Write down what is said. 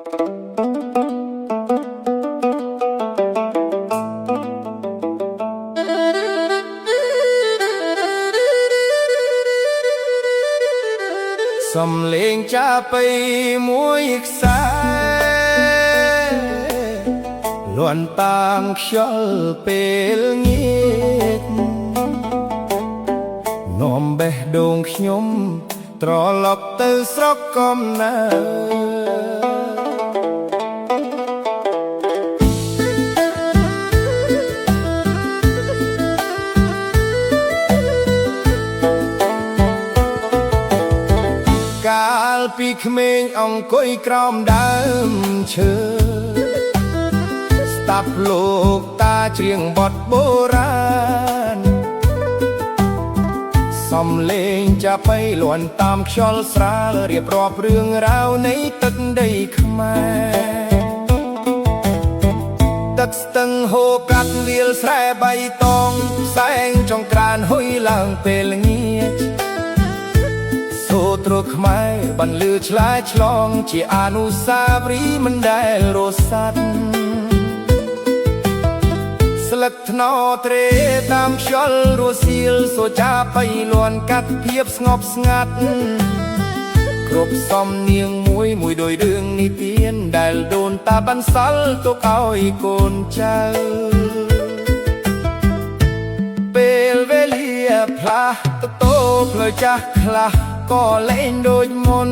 សំលេងចាប៉ីមួយខ្សែលន់តាំងខ្យល់ពេលងាកនាំបេះដូងខ្ញុំត្រឡប់ទៅស្រុកកំណើតកាលពីក្មេងអង្គុយក្រោមដើមឈើស្ដាប់លោកតាច្រៀងបទបុរាណសំលេងចាប៉ីលាន់តាមខ្យល់ស្រាលរៀបរាប់រឿងរ៉ាវនៃទឹកដីខ្មែរទឹកស្ទឹងហូរកាត់វាលស្រែបៃតងសែងចង្ក្រានហុយឡើងពេលល្ងាចសូត្រខ្មែរបន្លឺឆ្លើយឆ្លងជាអនុស្សាវរីយ៍មិនដែលរសាត់ស្លឹកថ្នោតត្រេតាមខ្យល់រសៀលសូចាបៃលាន់កាត់ភាពស្ងប់ស្ងាត់គ្រប់សំនៀងមួយដោយរឿងនិទានដែលដូនតាបន្សល់ទុកឲ្យកូនចៅពេលវេលាផ្លាស់ទៅផ្លូវចាស់ខ្លះក៏លែងដូចមុន